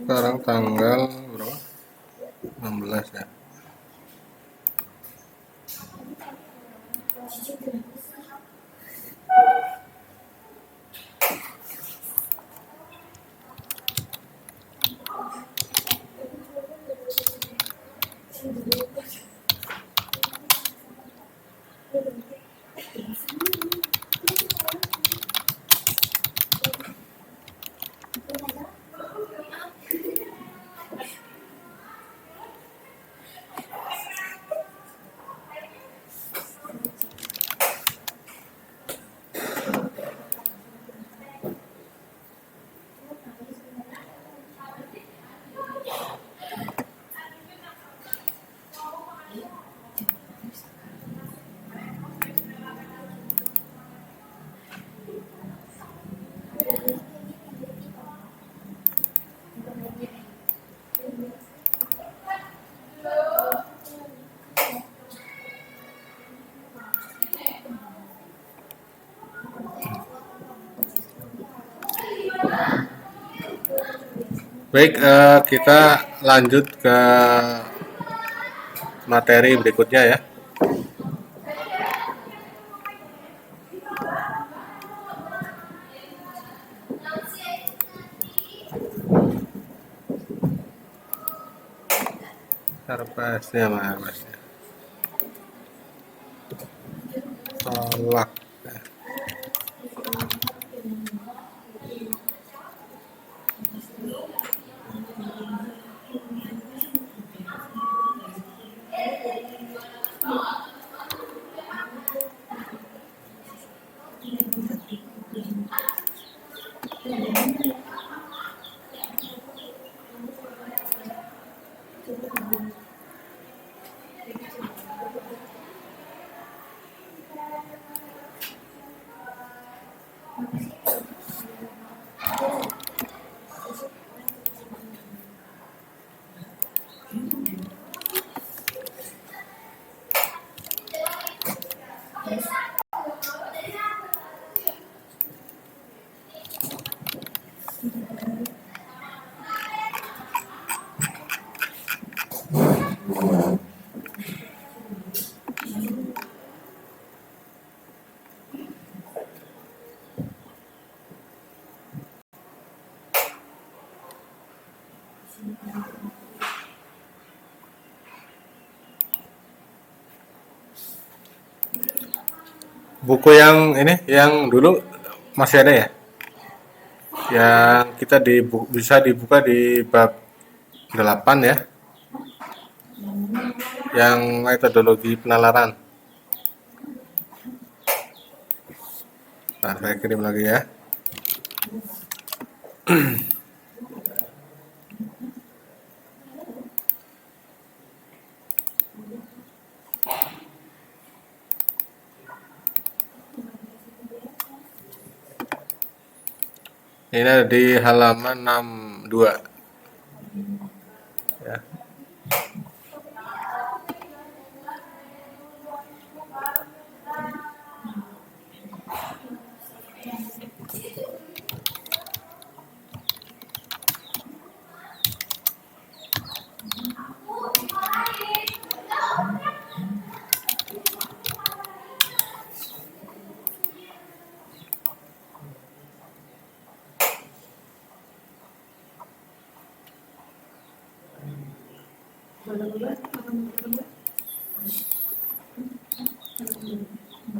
Sekarang tanggal berapa? 16 ya. Baik, kita lanjut ke materi berikutnya ya. Sarpasnya mas. Tolak. Buku yang ini, yang dulu masih ada ya? Yang kita bisa dibuka di bab 8 ya. Yang metodologi penalaran. Nah, saya kirim lagi ya. Ini ada di halaman 62 ya.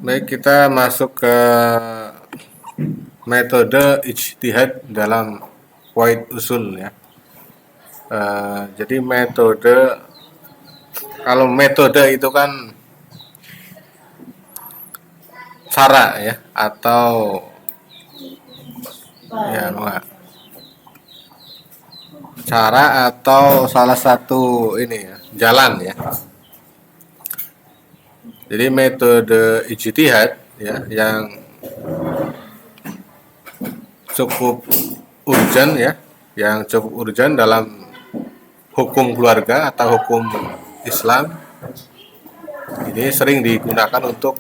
Baik, kita masuk ke metode ijtihad dalam qawaid usul ya. Jadi kalau metode itu kan cara ya, atau ya enggak, cara atau salah satu ini ya, jalan ya. Jadi metode ijtihad ya yang cukup urgent ya, yang cukup urgent dalam hukum keluarga atau hukum Islam, ini sering digunakan untuk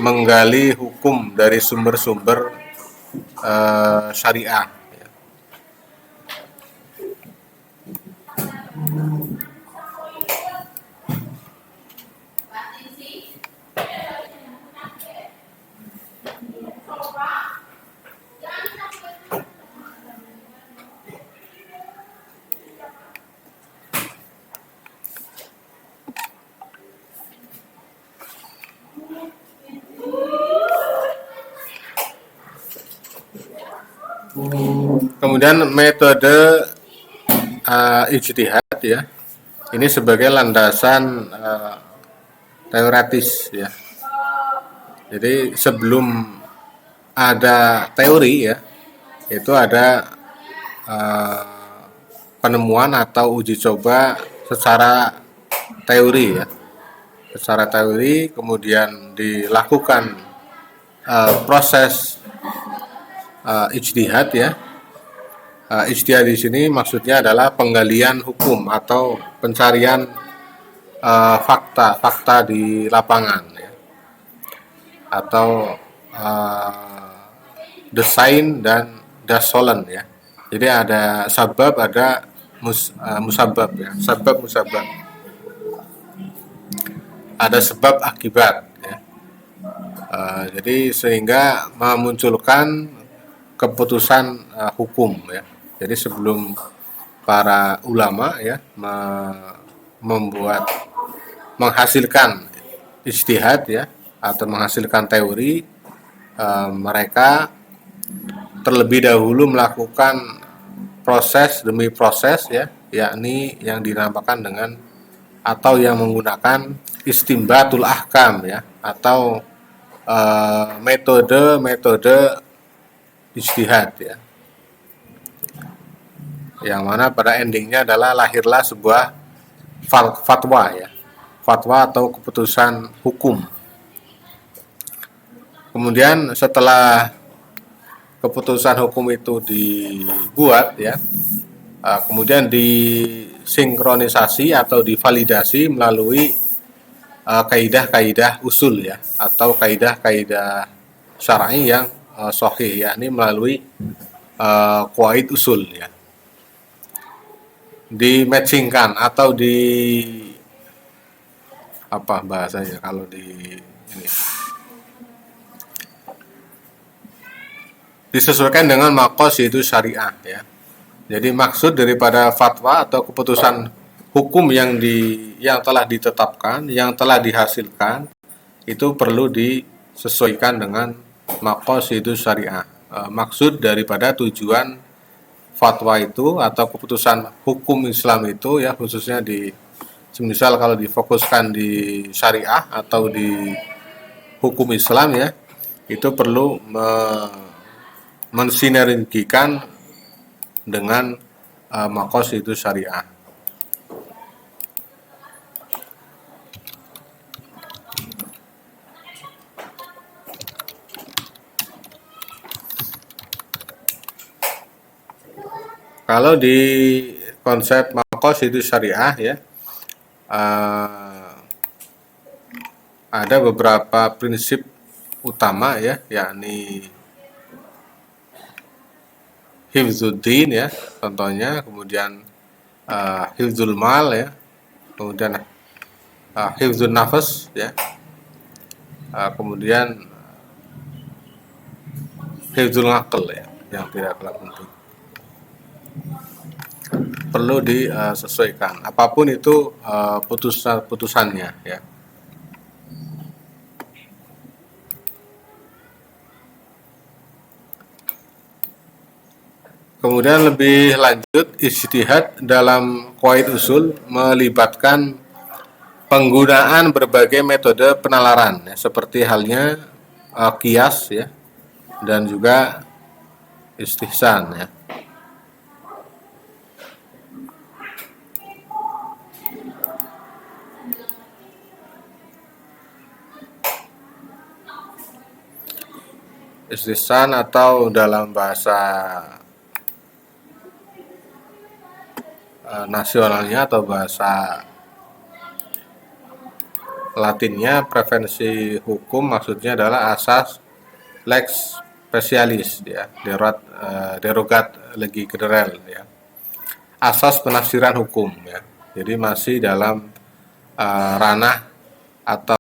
menggali hukum dari sumber-sumber syariah. Kemudian metode ijtihad ya, ini sebagai landasan teoretis ya. Jadi sebelum ada teori ya, itu ada penemuan atau uji coba secara teori ya. Secara teori kemudian dilakukan proses ijtihad ya. Ijtihad di sini maksudnya adalah penggalian hukum atau pencarian fakta di lapangan ya. Atau desain dan dasolen ya. Jadi ada sabab, ada musabab ya. Sabab musabab. Ada sebab akibat ya. Jadi sehingga memunculkan keputusan hukum ya. Jadi sebelum para ulama ya menghasilkan ijtihad ya atau menghasilkan teori, mereka terlebih dahulu melakukan proses demi proses ya, yakni yang dinamakan dengan atau yang menggunakan istimbatul ahkam ya, atau metode ijtihad ya, yang mana pada endingnya adalah lahirlah sebuah fatwa ya, fatwa atau keputusan hukum. Kemudian setelah keputusan hukum itu dibuat ya, kemudian disinkronisasi atau divalidasi melalui kaidah-kaidah usul ya, atau kaidah-kaidah syar'i yang sahih, yakni melalui qawaid usul ya. Di-matchingkan atau apa bahasanya kalau disesuaikan dengan maqasid syariah ya. Jadi maksud daripada fatwa atau keputusan hukum yang telah ditetapkan, yang telah dihasilkan, itu perlu disesuaikan dengan maqasid syariah. Maksud daripada tujuan fatwa itu atau keputusan hukum Islam itu ya, khususnya semisal kalau difokuskan di syariah atau di hukum Islam ya, itu perlu mensinergikan dengan maqasid syariah. Kalau di konsep maqasid syariah ya, ada beberapa prinsip utama ya, yakni hifzuddin ya, contohnya, kemudian hifzul mal ya, kemudian hifzun nafas ya, kemudian hifzul aql ya, yang tidak kalah penting. Perlu disesuaikan apapun itu putusannya ya. Kemudian lebih lanjut, ijtihad dalam qawaid usul melibatkan penggunaan berbagai metode penalaran ya, seperti halnya qiyas ya, dan juga istihsan ya. Istihsan atau dalam bahasa nasionalnya atau bahasa Latinnya prevensi hukum, maksudnya adalah asas lex specialis ya, derogat legi general ya, asas penafsiran hukum ya. Jadi masih dalam ranah atau